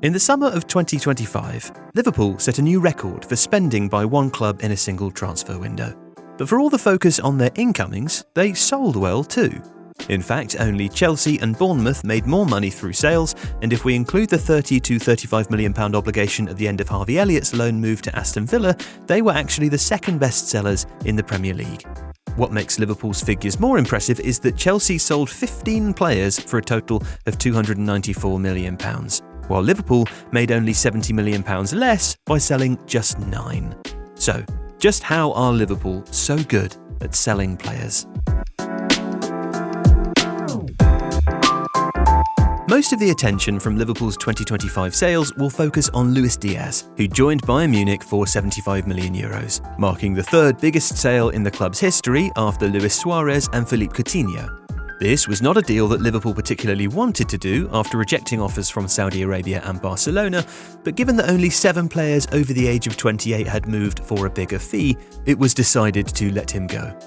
In the summer of 2025, Liverpool set a new record for spending by one club in a single transfer window. But for all the focus on their incomings, they sold well too. In fact, only Chelsea and Bournemouth made more money through sales, and if we include the £30 to £35 million obligation at the end of Harvey Elliott's loan move to Aston Villa, they were actually the second best sellers in the Premier League. What makes Liverpool's figures more impressive is that Chelsea sold 15 players for a total of £294 million, while Liverpool made only £70 million less by selling just 9. So, just how are Liverpool so good at selling players? Most of the attention from Liverpool's 2025 sales will focus on Luis Diaz, who joined Bayern Munich for €75 million, marking the third biggest sale in the club's history after Luis Suarez and Philippe Coutinho. This was not a deal that Liverpool particularly wanted to do after rejecting offers from Saudi Arabia and Barcelona, but given that only 7 players over the age of 28 had moved for a bigger fee, it was decided to let him go.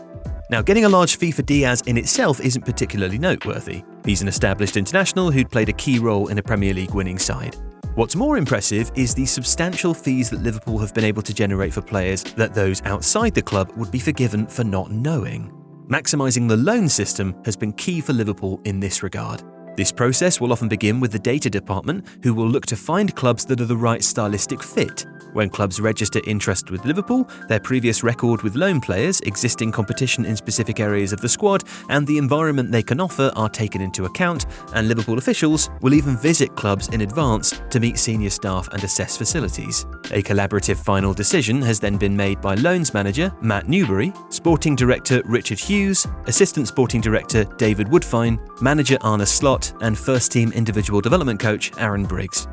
Now, getting a large fee for Diaz in itself isn't particularly noteworthy. He's an established international who'd played a key role in a Premier League winning side. What's more impressive is the substantial fees that Liverpool have been able to generate for players that those outside the club would be forgiven for not knowing. Maximising the loan system has been key for Liverpool in this regard. This process will often begin with the data department, who will look to find clubs that are the right stylistic fit. When clubs register interest with Liverpool, their previous record with loan players, existing competition in specific areas of the squad, and the environment they can offer are taken into account, and Liverpool officials will even visit clubs in advance to meet senior staff and assess facilities. A collaborative final decision has then been made by loans manager Matt Newbury, sporting director Richard Hughes, assistant sporting director David Woodfine, manager Arne Slot, and first-team individual development coach Aaron Briggs.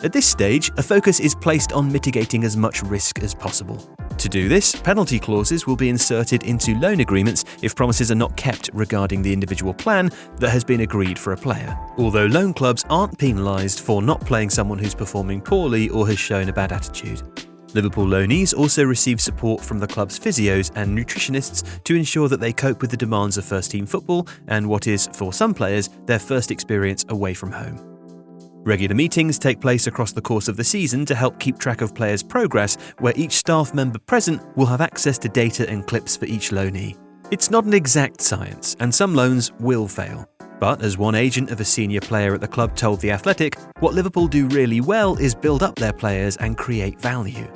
At this stage, a focus is placed on mitigating as much risk as possible. To do this, penalty clauses will be inserted into loan agreements if promises are not kept regarding the individual plan that has been agreed for a player, although loan clubs aren't penalised for not playing someone who's performing poorly or has shown a bad attitude. Liverpool loanees also receive support from the club's physios and nutritionists to ensure that they cope with the demands of first-team football and what is, for some players, their first experience away from home. Regular meetings take place across the course of the season to help keep track of players' progress, where each staff member present will have access to data and clips for each loanee. It's not an exact science, and some loans will fail. But as one agent of a senior player at the club told The Athletic, what Liverpool do really well is build up their players and create value.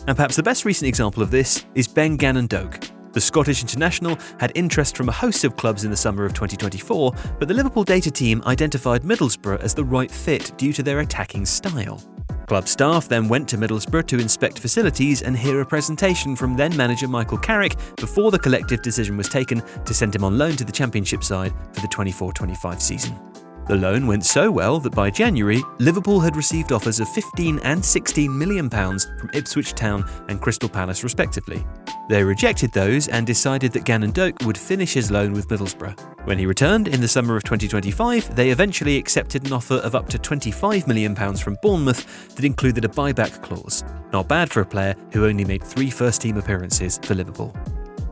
And perhaps the best recent example of this is Ben Gannon-Doak. The Scottish international had interest from a host of clubs in the summer of 2024, but the Liverpool data team identified Middlesbrough as the right fit due to their attacking style. Club staff then went to Middlesbrough to inspect facilities and hear a presentation from then-manager Michael Carrick before the collective decision was taken to send him on loan to the Championship side for the 24-25 season. The loan went so well that by January, Liverpool had received offers of £15 and £16 million from Ipswich Town and Crystal Palace respectively. They rejected those and decided that Gannon-Doak would finish his loan with Middlesbrough. When he returned in the summer of 2025, they eventually accepted an offer of up to £25 million from Bournemouth that included a buyback clause. Not bad for a player who only made 3 first-team appearances for Liverpool.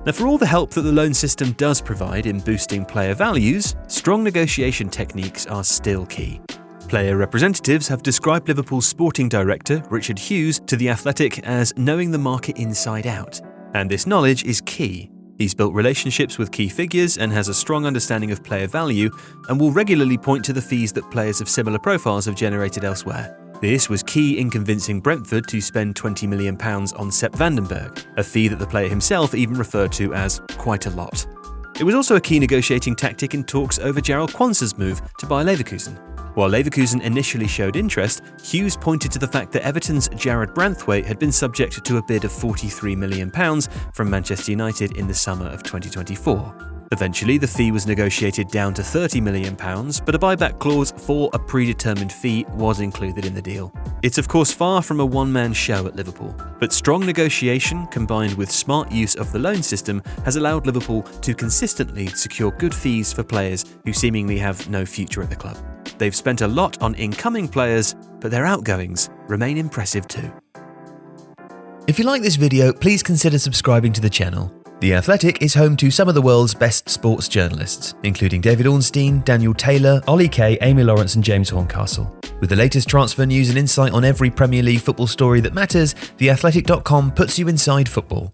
Now, for all the help that the loan system does provide in boosting player values, strong negotiation techniques are still key. Player representatives have described Liverpool's sporting director, Richard Hughes, to The Athletic as knowing the market inside out. And this knowledge is key. He's built relationships with key figures and has a strong understanding of player value, and will regularly point to the fees that players of similar profiles have generated elsewhere. This was key in convincing Brentford to spend £20 million on Sepp Vandenberg, a fee that the player himself even referred to as quite a lot. It was also a key negotiating tactic in talks over Jarell Quansah's move to Bayer Leverkusen. While Leverkusen initially showed interest, Hughes pointed to the fact that Everton's Jarrad Branthwaite had been subject to a bid of £43 million from Manchester United in the summer of 2024. Eventually, the fee was negotiated down to £30 million, but a buyback clause for a predetermined fee was included in the deal. It's of course far from a one-man show at Liverpool, but strong negotiation combined with smart use of the loan system has allowed Liverpool to consistently secure good fees for players who seemingly have no future at the club. They've spent a lot on incoming players, but their outgoings remain impressive too. If you like this video, please consider subscribing to the channel. The Athletic is home to some of the world's best sports journalists, including David Ornstein, Daniel Taylor, Ollie Kay, Amy Lawrence and James Horncastle. With the latest transfer news and insight on every Premier League football story that matters, theathletic.com puts you inside football.